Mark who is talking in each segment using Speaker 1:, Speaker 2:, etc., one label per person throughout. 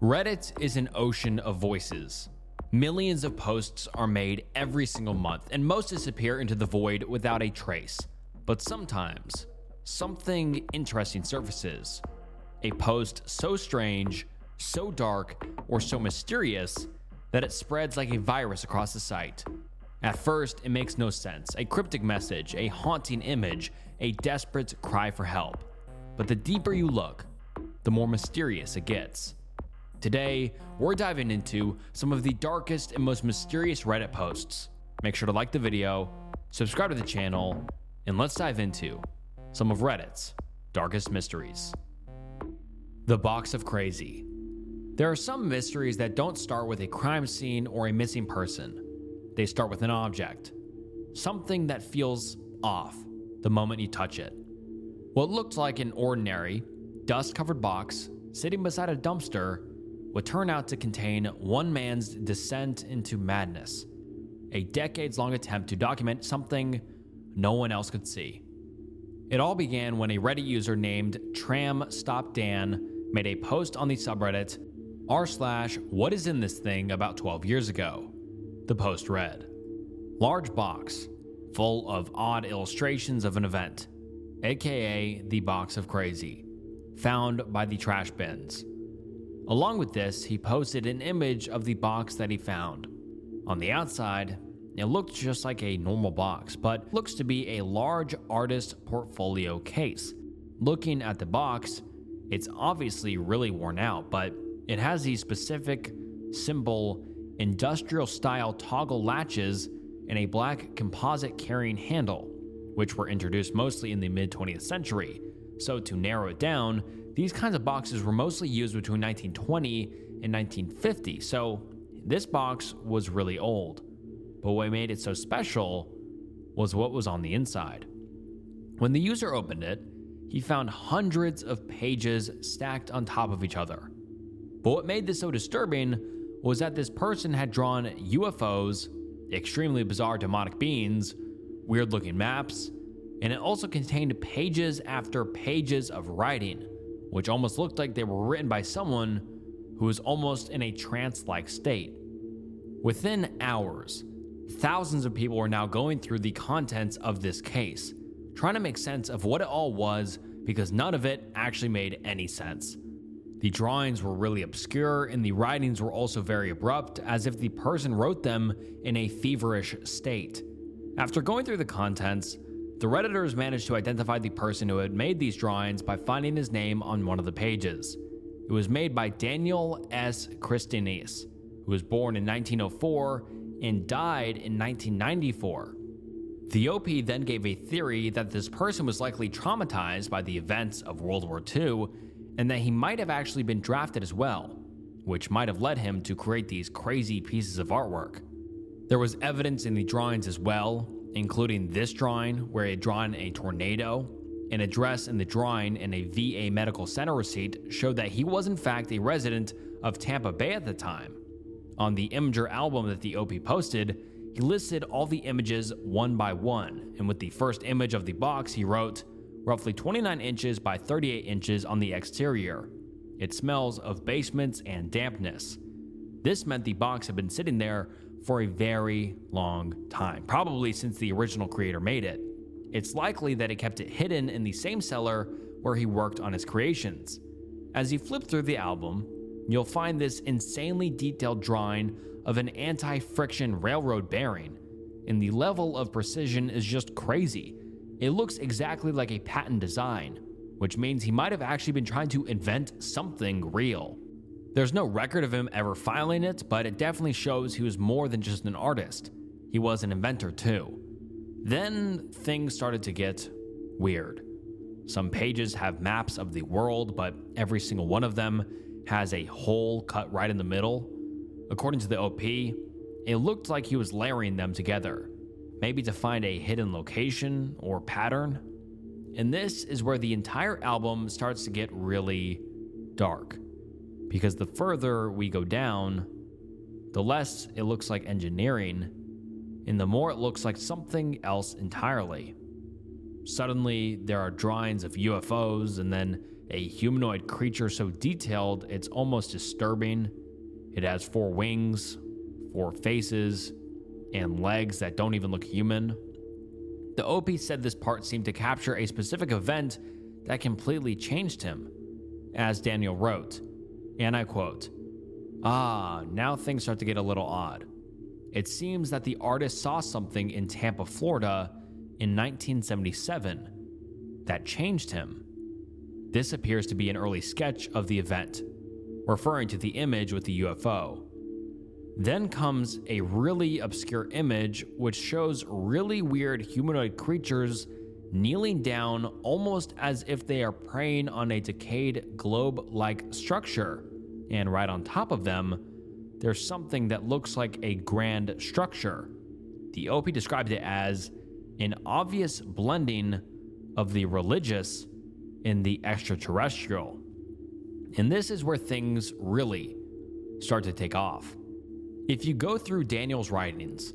Speaker 1: Reddit is an ocean of voices. Millions of posts are made every single month, and most disappear into the void without a trace. But sometimes, something interesting surfaces. A post so strange, so dark, or so mysterious that it spreads like a virus across the site. At first, it makes no sense. A cryptic message, a haunting image, a desperate cry for help. But the deeper you look, the more mysterious it gets. Today, we're diving into some of the darkest and most mysterious Reddit posts. Make sure to like the video, subscribe to the channel, and let's dive into some of Reddit's darkest mysteries. The Box of Crazy. There are some mysteries that don't start with a crime scene or a missing person. They start with an object, something that feels off the moment you touch it. What looked like an ordinary, dust-covered box sitting beside a dumpster would turn out to contain one man's descent into madness, a decades-long attempt to document something no one else could see. It all began when a Reddit user named TramStopDan made a post on the subreddit r/whatisinthithing about 12 years ago. The post read, "Large box, full of odd illustrations of an event, aka the Box of Crazy, found by the trash bins." Along with this, he posted an image of the box that he found. On the outside, it looked just like a normal box, but looks to be a large artist portfolio case. Looking at the box, it's obviously really worn out, but it has these specific, simple, industrial-style toggle latches and a black composite carrying handle, which were introduced mostly in the mid-20th century. So to narrow it down, these kinds of boxes were mostly used between 1920 and 1950, so this box was really old. But what made it so special was what was on the inside. When the user opened it, he found hundreds of pages stacked on top of each other. But what made this so disturbing was that this person had drawn UFOs, extremely bizarre demonic beings, weird-looking maps, and it also contained pages after pages of writing, which almost looked like they were written by someone who was almost in a trance-like state. Within hours, thousands of people were now going through the contents of this case, trying to make sense of what it all was because none of it actually made any sense. The drawings were really obscure and the writings were also very abrupt, as if the person wrote them in a feverish state. After going through the contents, the Redditors managed to identify the person who had made these drawings by finding his name on one of the pages. It was made by Daniel S. Christianis, who was born in 1904 and died in 1994. The OP then gave a theory that this person was likely traumatized by the events of World War II and that he might have actually been drafted as well, which might have led him to create these crazy pieces of artwork. There was evidence in the drawings as well, including this drawing where he had drawn a tornado. An address in the drawing and a VA medical center receipt showed that he was in fact a resident of Tampa Bay at the time. On the Imager album that the OP posted, he listed all the images one by one, and with the first image of the box he wrote, "Roughly 29 inches by 38 inches on the exterior. It smells of basements and dampness." This meant the box had been sitting there for a very long time, probably since the original creator made it. It's likely that he kept it hidden in the same cellar where he worked on his creations. As you flip through the album, you'll find this insanely detailed drawing of an anti-friction railroad bearing, and the level of precision is just crazy. It looks exactly like a patent design, which means he might have actually been trying to invent something real. There's no record of him ever filing it, but it definitely shows he was more than just an artist. He was an inventor too. Then things started to get weird. Some pages have maps of the world, but every single one of them has a hole cut right in the middle. According to the OP, it looked like he was layering them together, maybe to find a hidden location or pattern. And this is where the entire album starts to get really dark, because the further we go down, the less it looks like engineering, and the more it looks like something else entirely. Suddenly, there are drawings of UFOs, and then a humanoid creature so detailed it's almost disturbing. It has 4 wings, 4 faces, and legs that don't even look human. The OP said this part seemed to capture a specific event that completely changed him. As Daniel wrote, and I quote, now things start to get a little odd. It seems that the artist saw something in Tampa, Florida in 1977 that changed him. This appears to be an early sketch of the event, referring to the image with the UFO. Then comes a really obscure image which shows really weird humanoid creatures kneeling down almost as if they are preying on a decayed globe-like structure, and right on top of them, there's something that looks like a grand structure. The OP described it as an obvious blending of the religious and the extraterrestrial. And this is where things really start to take off. If you go through Daniel's writings,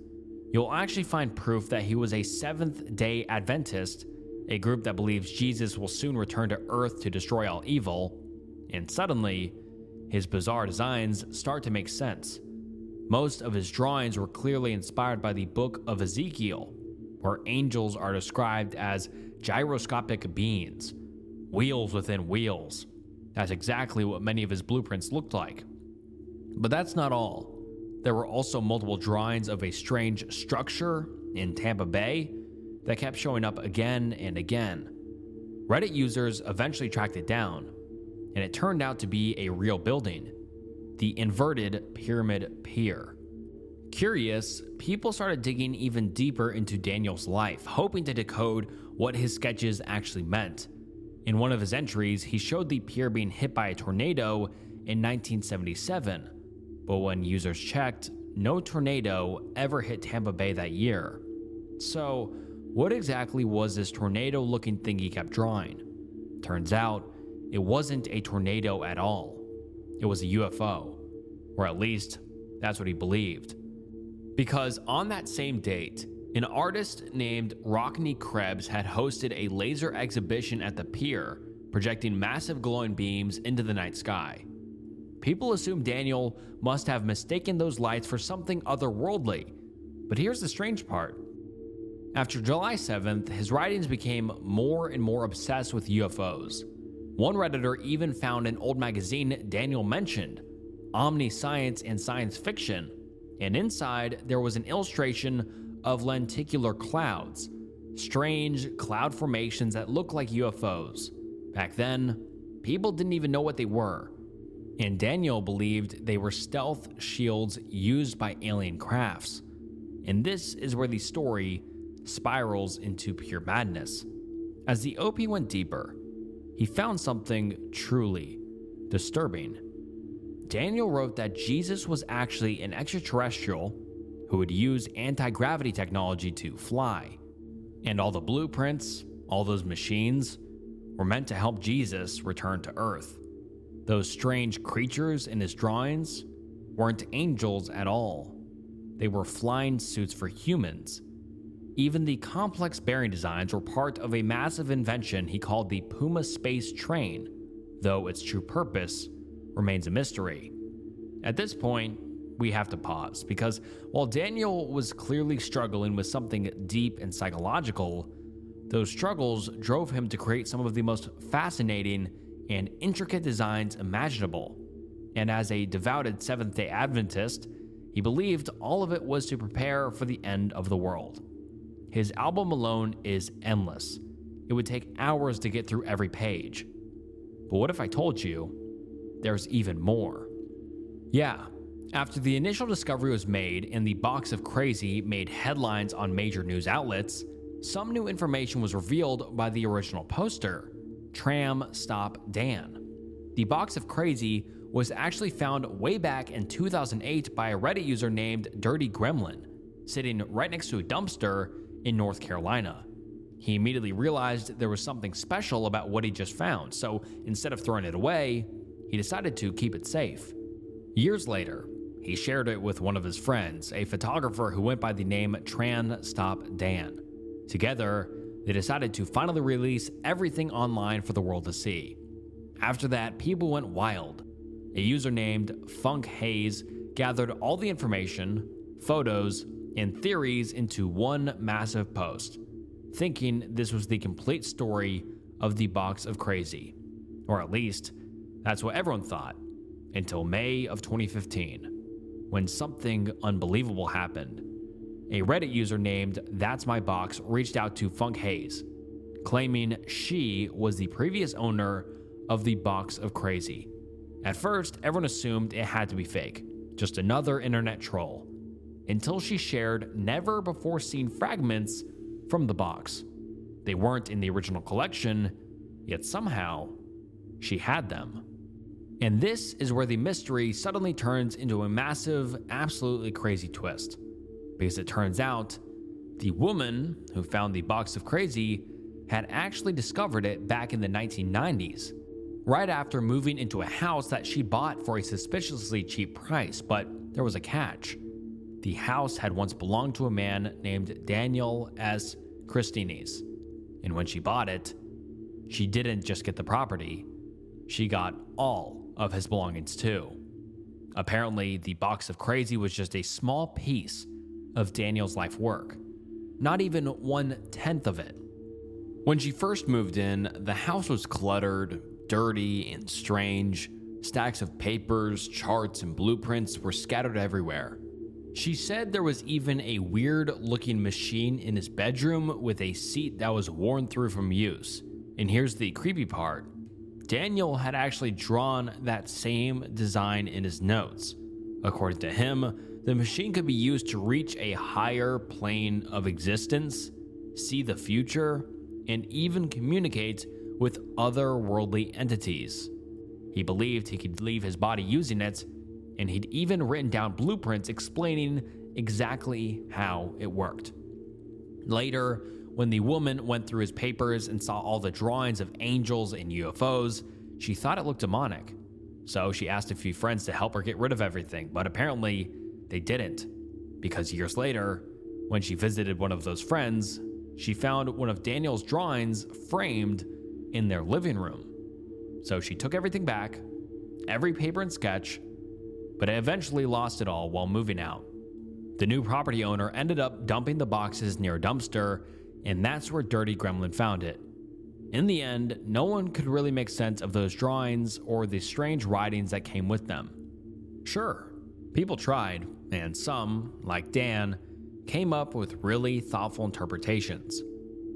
Speaker 1: you'll actually find proof that he was a Seventh-day Adventist, a group that believes Jesus will soon return to Earth to destroy all evil, and suddenly, his bizarre designs start to make sense. Most of his drawings were clearly inspired by the Book of Ezekiel, where angels are described as gyroscopic beings, wheels within wheels. That's exactly what many of his blueprints looked like. But that's not all. There were also multiple drawings of a strange structure in Tampa Bay that kept showing up again and again. Reddit users eventually tracked it down, and it turned out to be a real building, the Inverted Pyramid Pier. Curious, people started digging even deeper into Daniel's life, hoping to decode what his sketches actually meant. In one of his entries, he showed the pier being hit by a tornado in 1977, but when users checked, no tornado ever hit Tampa Bay that year. So, what exactly was this tornado-looking thing he kept drawing? Turns out, it wasn't a tornado at all. It was a UFO, or at least, that's what he believed. Because on that same date, an artist named Rockney Krebs had hosted a laser exhibition at the pier, projecting massive glowing beams into the night sky. People assume Daniel must have mistaken those lights for something otherworldly. But here's the strange part. After July 7th, his writings became more and more obsessed with UFOs. One Redditor even found an old magazine Daniel mentioned, Omniscience and Science Fiction, and inside there was an illustration of lenticular clouds, strange cloud formations that look like UFOs. Back then, people didn't even know what they were, and Daniel believed they were stealth shields used by alien crafts. And this is where the story spirals into pure madness. As the OP went deeper, he found something truly disturbing. Daniel wrote that Jesus was actually an extraterrestrial who would use anti-gravity technology to fly. And all the blueprints, all those machines, were meant to help Jesus return to Earth. Those strange creatures in his drawings weren't angels at all. They were flying suits for humans. Even the complex bearing designs were part of a massive invention he called the Puma Space Train, though its true purpose remains a mystery. At this point, we have to pause, because while Daniel was clearly struggling with something deep and psychological, those struggles drove him to create some of the most fascinating and intricate designs imaginable. And as a devoted Seventh-day Adventist, he believed all of it was to prepare for the end of the world. His album alone is endless. It would take hours to get through every page. But what if I told you there's even more? Yeah, after the initial discovery was made and the box of crazy made headlines on major news outlets, some new information was revealed by the original poster, Tram Stop Dan. The box of crazy was actually found way back in 2008 by a Reddit user named Dirty Gremlin, sitting right next to a dumpster in North Carolina. He immediately realized there was something special about what he just found, so instead of throwing it away, he decided to keep it safe. Years later, he shared it with one of his friends, a photographer who went by the name Tran Stop Dan. Together, they decided to finally release everything online for the world to see. After that, people went wild. A user named Funk Hayes gathered all the information, photos, and theories into one massive post, thinking this was the complete story of the Box of Crazy. Or at least, that's what everyone thought, until May of 2015, when something unbelievable happened. A Reddit user named That's My Box reached out to Funk Hayes, claiming she was the previous owner of the Box of Crazy. At first, everyone assumed it had to be fake, just another internet troll, until she shared never-before-seen fragments from the box. They weren't in the original collection, yet somehow, she had them. And this is where the mystery suddenly turns into a massive, absolutely crazy twist. Because it turns out, the woman who found the Box of Crazy had actually discovered it back in the 1990s, right after moving into a house that she bought for a suspiciously cheap price, but there was a catch. The house had once belonged to a man named Daniel S. Christines, and when she bought it, she didn't just get the property, she got all of his belongings too. Apparently, the Box of Crazy was just a small piece of Daniel's life work, not even 1/10 of it. When she first moved in, the house was cluttered, dirty, and strange. Stacks of papers, charts, and blueprints were scattered everywhere. She said there was even a weird-looking machine in his bedroom with a seat that was worn through from use. And here's the creepy part. Daniel had actually drawn that same design in his notes. According to him, the machine could be used to reach a higher plane of existence, see the future, and even communicate with otherworldly entities. He believed he could leave his body using it, and he'd even written down blueprints explaining exactly how it worked. Later, when the woman went through his papers and saw all the drawings of angels and UFOs, she thought it looked demonic. So she asked a few friends to help her get rid of everything, but apparently they didn't, because years later, when she visited one of those friends, she found one of Daniel's drawings framed in their living room. So she took everything back, every paper and sketch, but eventually lost it all while moving out. The new property owner ended up dumping the boxes near a dumpster, and that's where Dirty Gremlin found it. In the end, no one could really make sense of those drawings or the strange writings that came with them. Sure, people tried, and some, like Dan, came up with really thoughtful interpretations,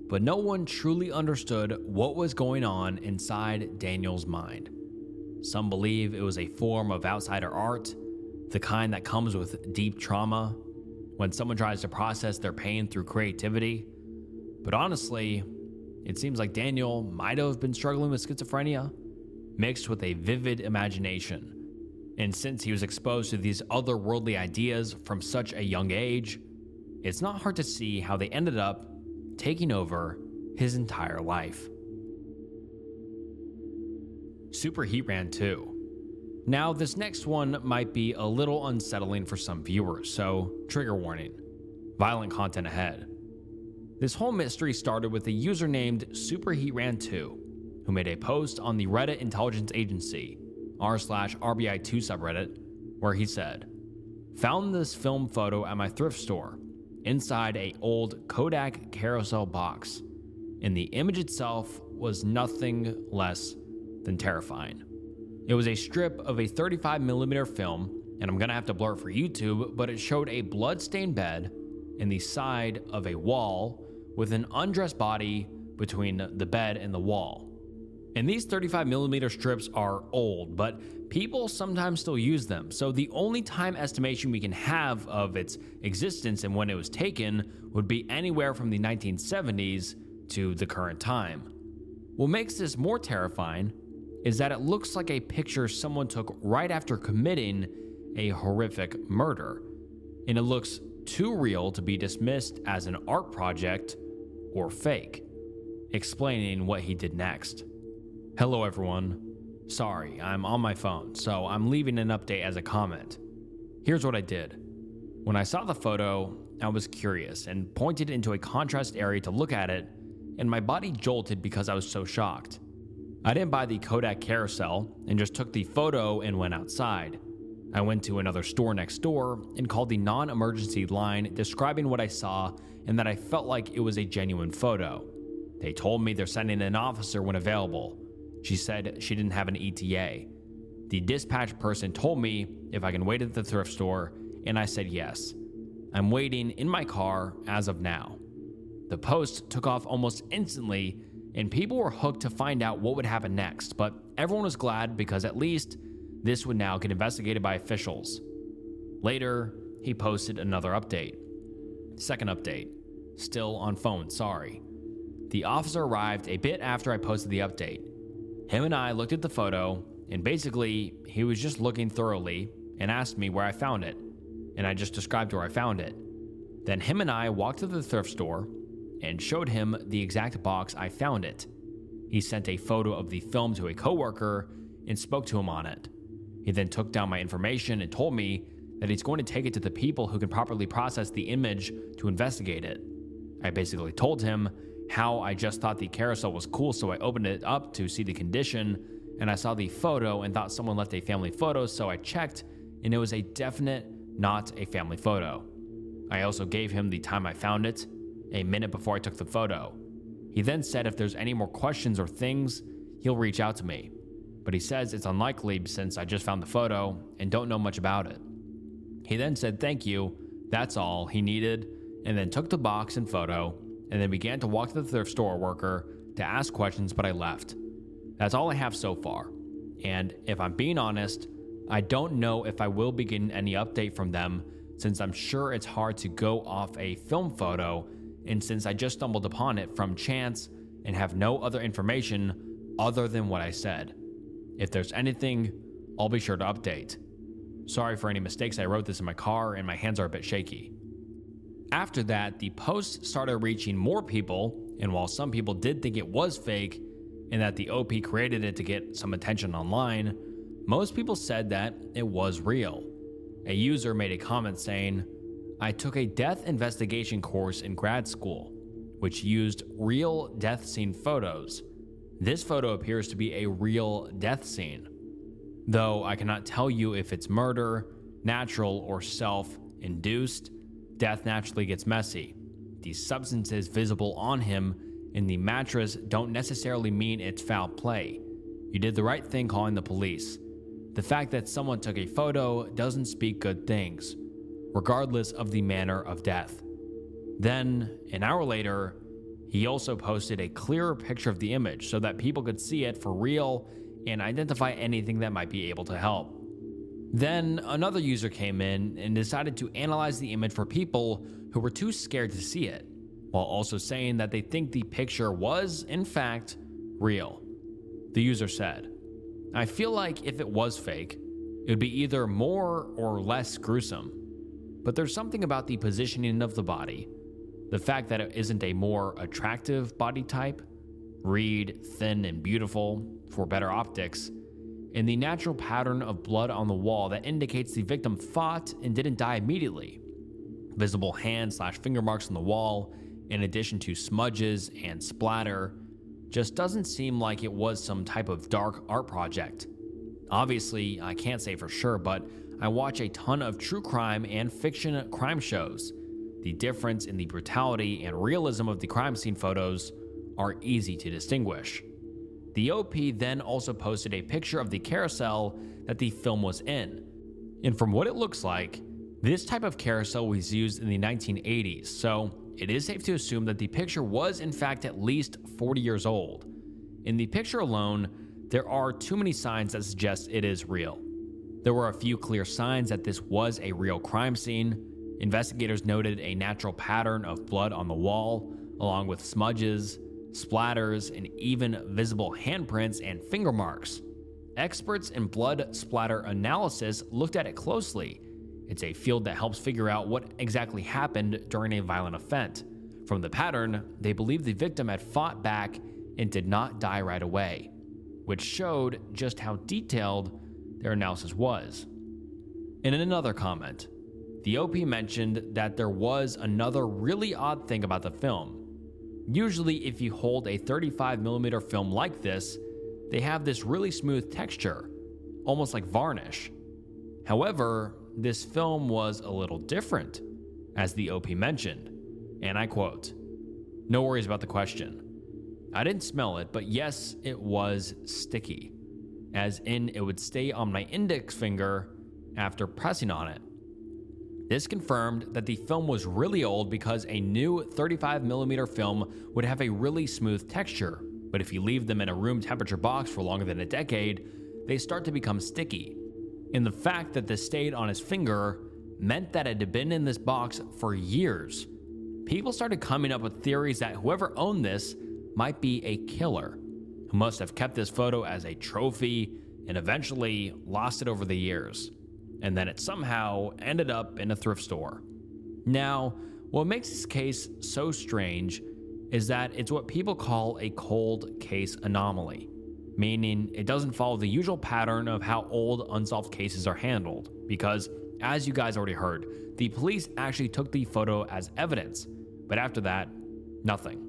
Speaker 1: but no one truly understood what was going on inside Daniel's mind. Some believe it was a form of outsider art, the kind that comes with deep trauma, when someone tries to process their pain through creativity. But honestly, it seems like Daniel might have been struggling with schizophrenia, mixed with a vivid imagination. And since he was exposed to these otherworldly ideas from such a young age, it's not hard to see how they ended up taking over his entire life. Super Heat Ran 2. Now, this next one might be a little unsettling for some viewers, so trigger warning. Violent content ahead. This whole mystery started with a user named Super Heat Ran 2, who made a post on the Reddit Intelligence Agency, r/RBI2 subreddit, where he said, "Found this film photo at my thrift store, inside a old Kodak carousel box, and the image itself was nothing less than terrifying. It was a strip of a 35mm film, and I'm gonna have to blur it for YouTube, but it showed a blood-stained bed in the side of a wall with an undressed body between the bed and the wall. And these 35mm strips are old, but people sometimes still use them, so the only time estimation we can have of its existence and when it was taken would be anywhere from the 1970s to the current time. What makes this more terrifying is that it looks like a picture someone took right after committing a horrific murder, and it looks too real to be dismissed as an art project or fake," explaining what he did next. "Hello everyone. Sorry, I'm on my phone, so I'm leaving an update as a comment. Here's what I did. When I saw the photo, I was curious and pointed into a contrast area to look at it, and my body jolted because I was so shocked. I didn't buy the Kodak carousel and just took the photo and went outside. I went to another store next door and called the non-emergency line describing what I saw and that I felt like it was a genuine photo. They told me they're sending an officer when available. She said she didn't have an ETA. The dispatch person told me if I can wait at the thrift store, and I said yes. I'm waiting in my car as of now. The post took off almost instantly, and people were hooked to find out what would happen next, but everyone was glad because at least this would now get investigated by officials. Later, he posted another update. Second update. Still on phone, sorry. The officer arrived a bit after I posted the update. Him and I looked at the photo, and basically, he was just looking thoroughly and asked me where I found it, and I just described where I found it. Then him and I walked to the thrift store and showed him the exact box I found it. He sent a photo of the film to a coworker and spoke to him on it. He then took down my information and told me that he's going to take it to the people who can properly process the image to investigate it. I basically told him how I just thought the carousel was cool, so I opened it up to see the condition, and I saw the photo and thought someone left a family photo, so I checked, and it was a definite not a family photo. I also gave him the time I found it, a minute before I took the photo. He then said if there's any more questions or things, he'll reach out to me. But he says it's unlikely since I just found the photo and don't know much about it. He then said thank you, that's all he needed, and then took the box and photo, and then began to walk to the thrift store worker to ask questions, but I left. That's all I have so far. And if I'm being honest, I don't know if I will be getting any update from them since I'm sure it's hard to go off a film photo, and since I just stumbled upon it from chance and have no other information other than what I said. If there's anything, I'll be sure to update. Sorry for any mistakes, I wrote this in my car and my hands are a bit shaky. After that, the post started reaching more people, and while some people did think it was fake and that the OP created it to get some attention online, most people said that it was real. A user made a comment saying, I took a death investigation course in grad school, which used real death scene photos. This photo appears to be a real death scene. Though I cannot tell you if it's murder, natural, or self-induced, death naturally gets messy. The substances visible on him in the mattress don't necessarily mean it's foul play. You did the right thing calling the police. The fact that someone took a photo doesn't speak good things, regardless of the manner of death. Then, an hour later, he also posted a clearer picture of the image so that people could see it for real and identify anything that might be able to help. Then another user came in and decided to analyze the image for people who were too scared to see it, while also saying that they think the picture was, in fact, real. The user said, I feel like if it was fake, it would be either more or less gruesome. But there's something about the positioning of the body, the fact that it isn't a more attractive body type, read thin and beautiful for better optics, and the natural pattern of blood on the wall that indicates the victim fought and didn't die immediately. Visible hand/finger marks on the wall, in addition to smudges and splatter, just doesn't seem like it was some type of dark art project. Obviously, I can't say for sure, but I watch a ton of true crime and fiction crime shows. The difference in the brutality and realism of the crime scene photos are easy to distinguish. The OP then also posted a picture of the carousel that the film was in. And from what it looks like, this type of carousel was used in the 1980s, so it is safe to assume that the picture was in fact at least 40 years old. In the picture alone, there are too many signs that suggest it is real. There were a few clear signs that this was a real crime scene. Investigators noted a natural pattern of blood on the wall, along with smudges, splatters, and even visible handprints and finger marks. Experts in blood splatter analysis looked at it closely. It's a field that helps figure out what exactly happened during a violent offense. From the pattern, they believe the victim had fought back and did not die right away, which showed just how detailed their analysis was. In another comment, the OP mentioned that there was another really odd thing about the film. Usually, if you hold a 35mm film like this, they have this really smooth texture, almost like varnish. However, this film was a little different, as the OP mentioned, and I quote, "No worries about the question. I didn't smell it, but yes, it was sticky, as in it would stay on my index finger after pressing on it." This confirmed that the film was really old because a new 35mm film would have a really smooth texture, but if you leave them in a room temperature box for longer than a decade, they start to become sticky. And the fact that this stayed on his finger meant that it had been in this box for years. People started coming up with theories that whoever owned this might be a killer, who must have kept this photo as a trophy and eventually lost it over the years, and then it somehow ended up in a thrift store. Now, what makes this case so strange is that it's what people call a cold case anomaly, meaning it doesn't follow the usual pattern of how old unsolved cases are handled, because, as you guys already heard, the police actually took the photo as evidence, but after that, nothing.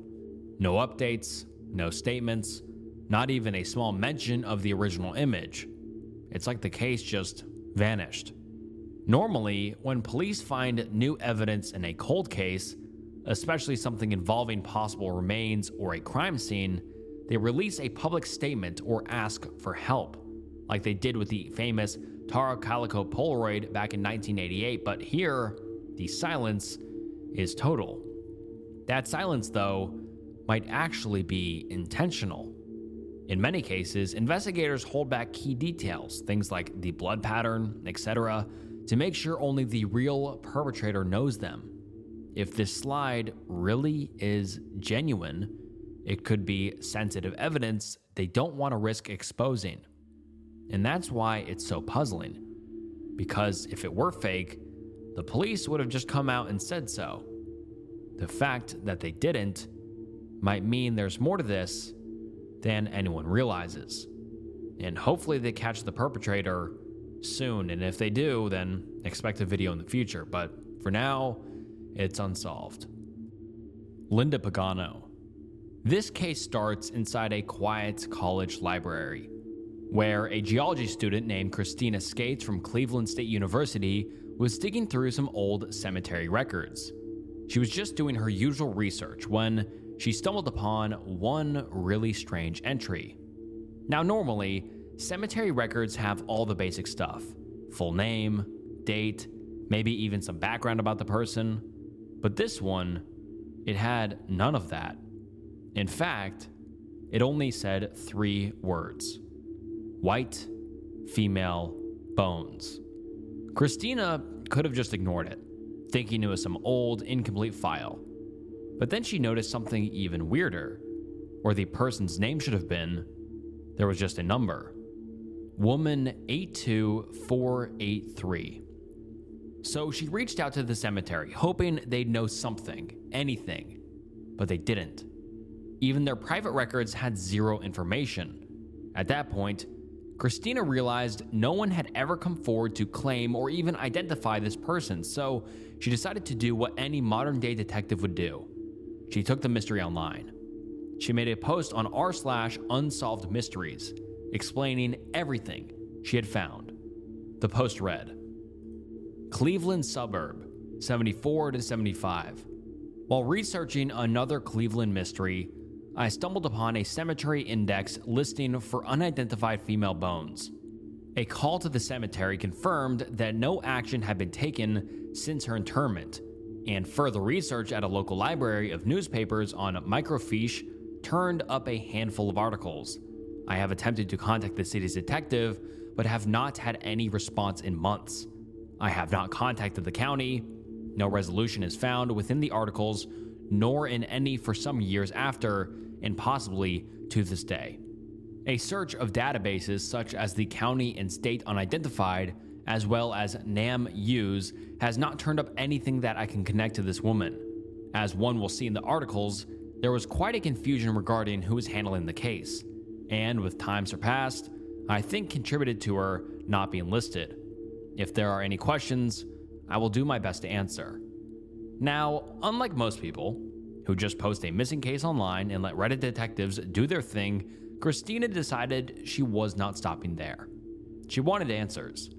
Speaker 1: No updates, no statements, not even a small mention of the original image. It's like the case just vanished. Normally, when police find new evidence in a cold case, especially something involving possible remains or a crime scene, they release a public statement or ask for help, like they did with the famous Taro Calico Polaroid back in 1988, but here, the silence is total. That silence, though, might actually be intentional. In many cases, investigators hold back key details, things like the blood pattern, etc., to make sure only the real perpetrator knows them. If this slide really is genuine, it could be sensitive evidence they don't want to risk exposing. And that's why it's so puzzling. Because if it were fake, the police would have just come out and said so. The fact that they didn't might mean there's more to this than anyone realizes. And hopefully they catch the perpetrator soon, and if they do, then expect a video in the future. But for now, it's unsolved. Linda Pagano. This case starts inside a quiet college library, where a geology student named Christina Skates from Cleveland State University was digging through some old cemetery records. She was just doing her usual research when she stumbled upon one really strange entry. Now, normally, cemetery records have all the basic stuff: full name, date, maybe even some background about the person. But this one, it had none of that. In fact, it only said 3 words: white, female, bones. Christina could have just ignored it, thinking it was some old, incomplete file. But then she noticed something even weirder. Where the person's name should have been, there was just a number: woman 82483. So she reached out to the cemetery, hoping they'd know something, anything, but they didn't. Even their private records had 0 information. At that point, Christina realized no one had ever come forward to claim or even identify this person, so she decided to do what any modern-day detective would do. She took the mystery online. She made a post on r/unsolved mysteries, explaining everything she had found. The post read, "Cleveland suburb, 74 to 75. While researching another Cleveland mystery, I stumbled upon a cemetery index listing for unidentified female bones. A call to the cemetery confirmed that no action had been taken since her interment, and further research at a local library of newspapers on microfiche turned up a handful of articles. I have attempted to contact the city's detective, but have not had any response in months. I have not contacted the county. No resolution is found within the articles, nor in any for some years after, and possibly to this day. A search of databases such as the county and state unidentified, as well as NAM-US, has not turned up anything that I can connect to this woman. As one will see in the articles, there was quite a confusion regarding who was handling the case, and with time surpassed, I think contributed to her not being listed. If there are any questions, I will do my best to answer." Now, unlike most people, who just post a missing case online and let Reddit detectives do their thing, Christina decided she was not stopping there. She wanted answers,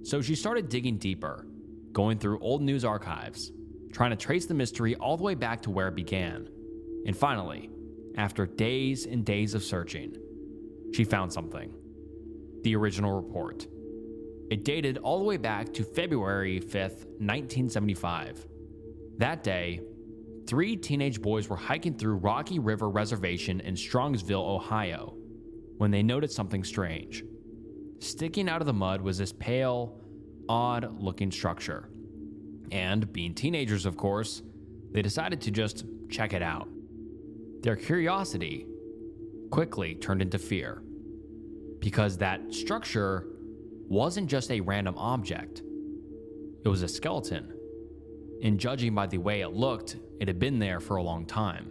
Speaker 1: so she started digging deeper, going through old news archives, trying to trace the mystery all the way back to where it began. And finally, after days and days of searching, she found something. The original report. It dated all the way back to February 5th, 1975. That day, 3 teenage boys were hiking through Rocky River Reservation in Strongsville, Ohio, when they noticed something strange. Sticking out of the mud was this pale, odd-looking structure. And, being teenagers of course, they decided to just check it out. Their curiosity quickly turned into fear, because that structure wasn't just a random object. It was a skeleton. And judging by the way it looked, it had been there for a long time.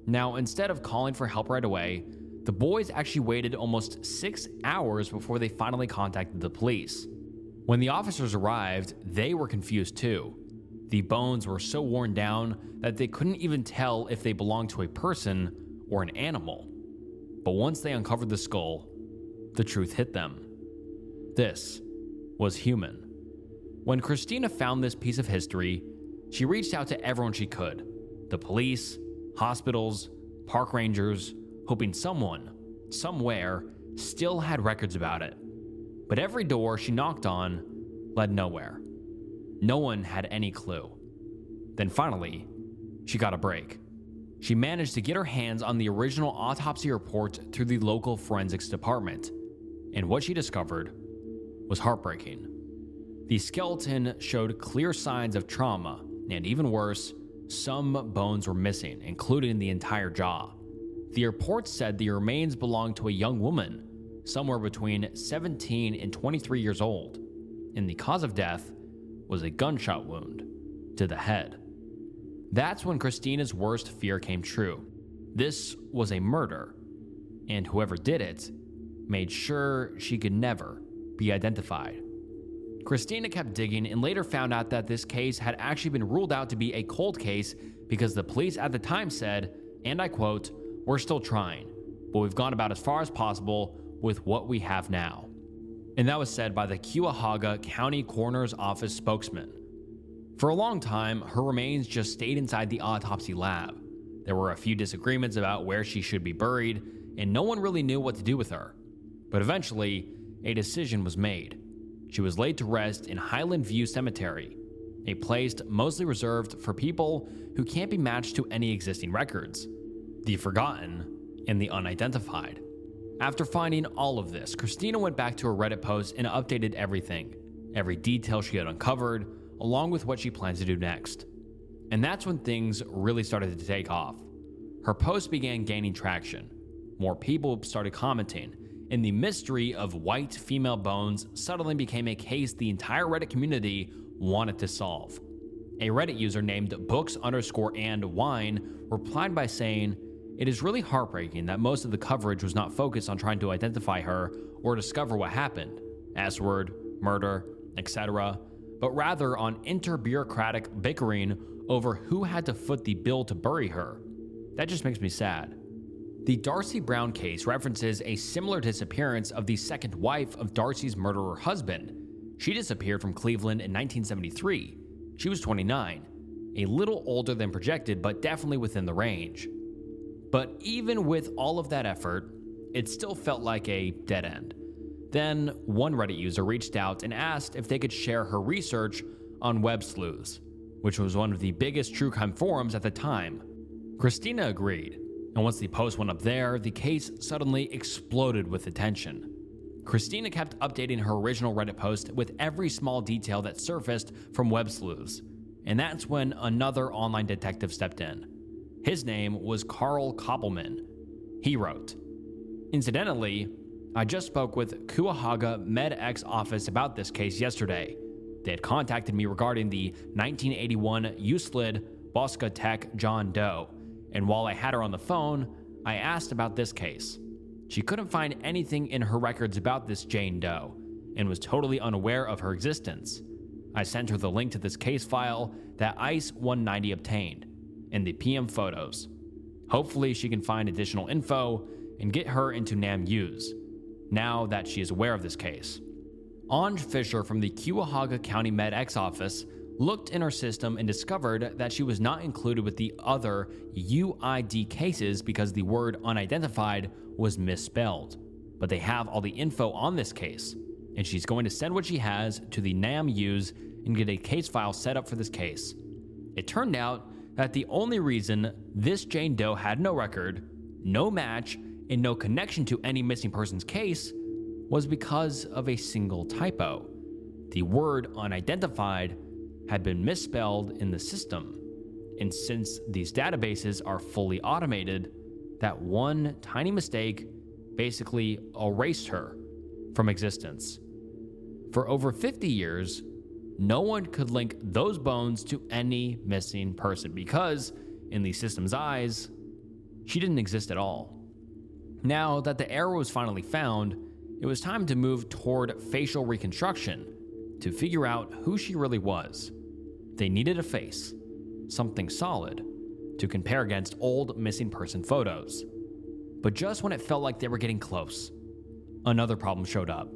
Speaker 1: Now, instead of calling for help right away, the boys actually waited almost 6 hours before they finally contacted the police. When the officers arrived, they were confused too. The bones were so worn down that they couldn't even tell if they belonged to a person or an animal. But once they uncovered the skull, the truth hit them. This was human. When Christina found this piece of history, she reached out to everyone she could. The police, hospitals, park rangers, hoping someone, somewhere, still had records about it. But every door she knocked on led nowhere. No one had any clue. Then finally, she got a break. She managed to get her hands on the original autopsy report through the local forensics department. And what she discovered was heartbreaking. The skeleton showed clear signs of trauma, and even worse, some bones were missing, including the entire jaw. The report said the remains belonged to a young woman, somewhere between 17 and 23 years old, and the cause of death was a gunshot wound to the head. That's when Christina's worst fear came true. This was a murder, and whoever did it made sure she could never be identified. Christina kept digging and later found out that this case had actually been ruled out to be a cold case because the police at the time said, and I quote, "We're still trying, but we've gone about as far as possible with what we have now." And that was said by the Cuyahoga County Coroner's Office spokesman. For a long time, her remains just stayed inside the autopsy lab. There were a few disagreements about where she should be buried, and no one really knew what to do with her. But eventually, a decision was made. She was laid to rest in Highland View Cemetery, a place mostly reserved for people who can't be matched to any existing records, the forgotten and the unidentified. After finding all of this, Christina went back to her Reddit post and updated everything, every detail she had uncovered, along with what she plans to do next. And that's when things really started to take off. Her post began gaining traction. More people started commenting, and the mystery of white female bones suddenly became a case the entire Reddit community wanted to solve. A Reddit user named books_and_wine replied by saying, "It is really heartbreaking that most of the coverage was not focused on trying to identify her or discover what happened, S-word, murder, etc., but rather on inter-bureaucratic bickering over who had to foot the bill to bury her. That just makes me sad." The Darcy Brown case references a similar disappearance of the second wife of Darcy's murderer husband. She disappeared from Cleveland in 1973. She was 29, a little older than projected, but definitely within the range. But even with all of that effort, it still felt like a dead end. Then one Reddit user reached out and asked if they could share her research on Web Sleuths, which was one of the biggest true crime forums at the time. Christina agreed, and once the post went up there, the case suddenly exploded with attention. Christina kept updating her original Reddit post with every small detail that surfaced from Web Sleuths, and that's when another online detective stepped in. His name was Carl Koppelman. He wrote, "Incidentally, I just spoke with Cuyahoga MedX office about this case yesterday. They had contacted me regarding the 1981 Euclid Bosca Tech John Doe, and while I had her on the phone, I asked about this case. She couldn't find anything in her records about this Jane Doe, and was totally unaware of her existence. I sent her the link to this case file that ICE 190 obtained, and the PM photos. Hopefully she can find additional info and get her into Nam U's, now that she is aware of this case. Anj Fisher from the Cuyahoga County Med X office looked in her system and discovered that she was not included with the other UID cases because the word unidentified was misspelled. But they have all the info on this case, and she's going to send what she has to the Nam U's and get a case file set up for this case. It turned out that the only reason this Jane Doe had no record, no match, and no connection to any missing persons case was because of a single typo. The word unidentified had been misspelled in the system, and since these databases are fully automated, that one tiny mistake basically erased her from existence. For over 50 years, no one could link those bones to any missing person because, in the system's eyes, she didn't exist at all. Now that the error was finally found, it was time to move toward facial reconstruction to figure out who she really was. They needed a face, something solid, to compare against old missing person photos. But just when it felt like they were getting close, another problem showed up,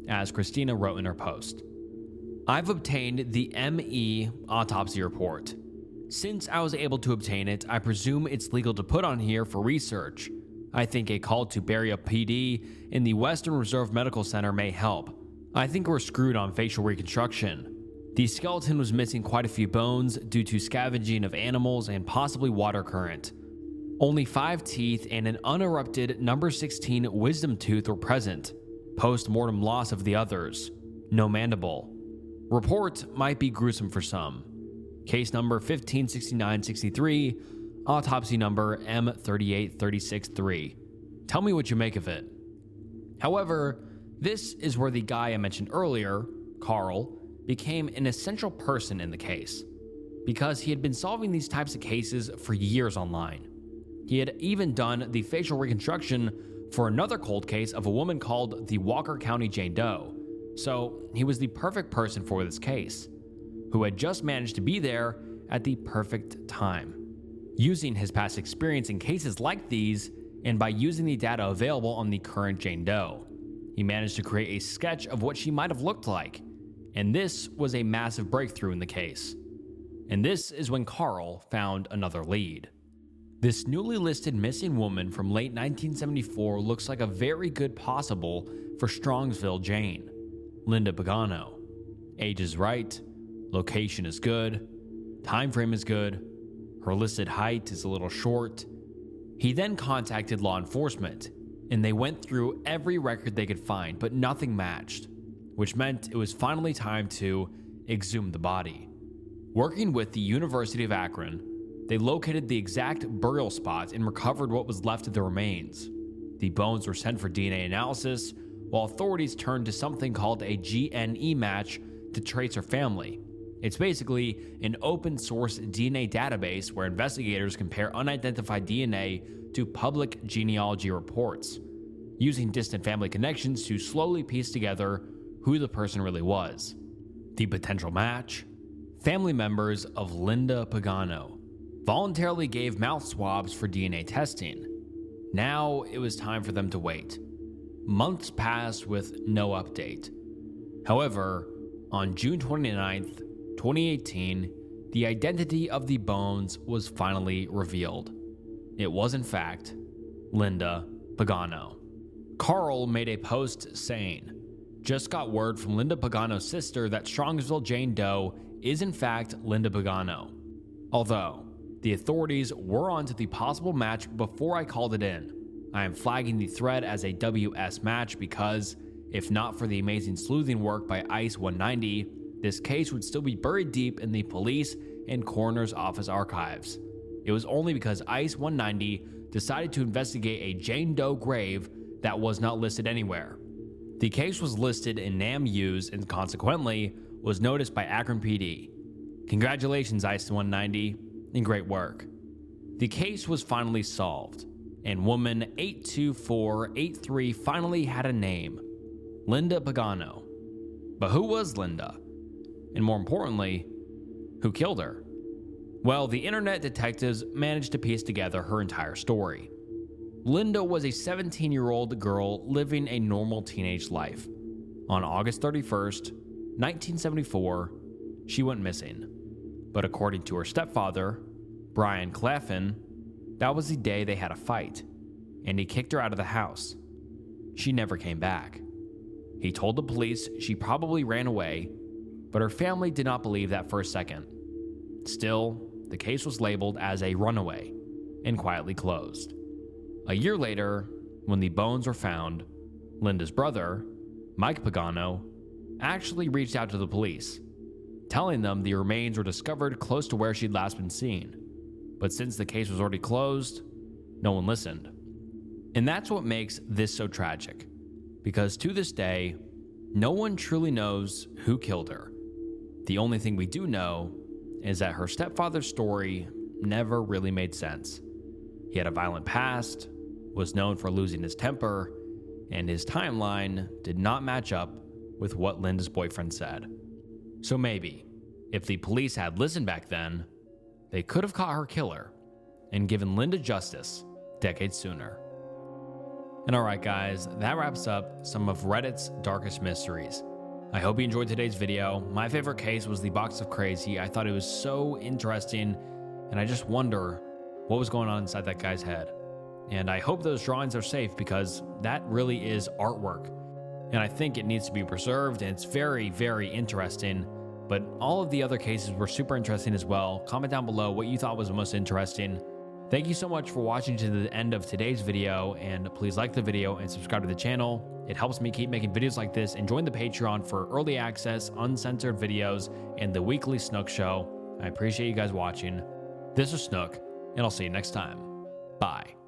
Speaker 1: as Christina wrote in her post. I've obtained the ME autopsy report. Since I was able to obtain it, I presume it's legal to put on here for research. I think a call to Barria PD in the Western Reserve Medical Center may help. I think we're screwed on facial reconstruction. The skeleton was missing quite a few bones due to scavenging of animals and possibly water current. Only 5 teeth and an unerupted number 16 wisdom tooth were present. Post-mortem loss of the others. No mandible. Report might be gruesome for some. Case number 156963, autopsy number M38363. Tell me what you make of it. However, this is where the guy I mentioned earlier, Carl, became an essential person in the case, because he had been solving these types of cases for years online. He had even done the facial reconstruction for another cold case of a woman called the Walker County Jane Doe, so he was the perfect person for this case, who had just managed to be there at the perfect time. Using his past experience in cases like these, and by using the data available on the current Jane Doe, he managed to create a sketch of what she might have looked like. And this was a massive breakthrough in the case. And this is when Carl found another lead. This newly listed missing woman from late 1974 looks like a very good possible for Strongsville Jane, Linda Pagano. Age is right, location is good, time frame is good, her listed height is a little short. He then contacted law enforcement, and they went through every record they could find, but nothing matched, which meant it was finally time to exhume the body. Working with the University of Akron, they located the exact burial spot and recovered what was left of the remains. The bones were sent for DNA analysis, while authorities turned to something called a GNE match to trace her family. It's basically an open source DNA database where investigators compare unidentified DNA to public genealogy reports, using distant family connections to slowly piece together who the person really was. The potential match? Family members of Linda Pagano voluntarily gave mouth swabs for DNA testing. Now it was time for them to wait. Months passed with no update. However, on June 29th, 2018, the identity of the bones was finally revealed. It was, in fact, Linda Pagano. Carl made a post saying, "Just got word from Linda Pagano's sister that Strongsville Jane Doe is in fact Linda Pagano. Although, the authorities were onto the possible match before I called it in. I am flagging the thread as a WS match because, if not for the amazing sleuthing work by ICE 190, this case would still be buried deep in the police and coroner's office archives. It was only because ICE 190 decided to investigate a Jane Doe grave that was not listed anywhere. The case was listed in Nam U's and consequently was noticed by Akron PD. Congratulations, ICE 190, and great work." The case was finally solved, and woman 82483 finally had a name, Linda Pagano. But who was Linda? And more importantly, who killed her? Well, the internet detectives managed to piece together her entire story. Linda was a 17-year-old girl living a normal teenage life. On August 31st, 1974, she went missing. But according to her stepfather, Brian Claflin, that was the day they had a fight, and he kicked her out of the house. She never came back. He told the police she probably ran away, but her family did not believe that for a second. Still, the case was labeled as a runaway and quietly closed. A year later, when the bones were found, Linda's brother, Mike Pagano, actually reached out to the police, telling them the remains were discovered close to where she'd last been seen. But since the case was already closed, no one listened. And that's what makes this so tragic, because to this day, no one truly knows who killed her. The only thing we do know is that her stepfather's story never really made sense. He had a violent past, was known for losing his temper, and his timeline did not match up with what Linda's boyfriend said. So maybe, if the police had listened back then, they could have caught her killer and given Linda justice decades sooner. And alright guys, that wraps up some of Reddit's darkest mysteries. I hope you enjoyed today's video. My favorite case was the Box of Crazy. I thought it was so interesting, and I just wonder what was going on inside that guy's head. And I hope those drawings are safe, because that really is artwork. And I think it needs to be preserved, and it's very, very interesting. But all of the other cases were super interesting as well. Comment down below what you thought was the most interesting. Thank you so much for watching to the end of today's video, and please like the video and subscribe to the channel. It helps me keep making videos like this, and join the Patreon for early access, uncensored videos, and the weekly Snook Show. I appreciate you guys watching. This is Snook, and I'll see you next time. Bye.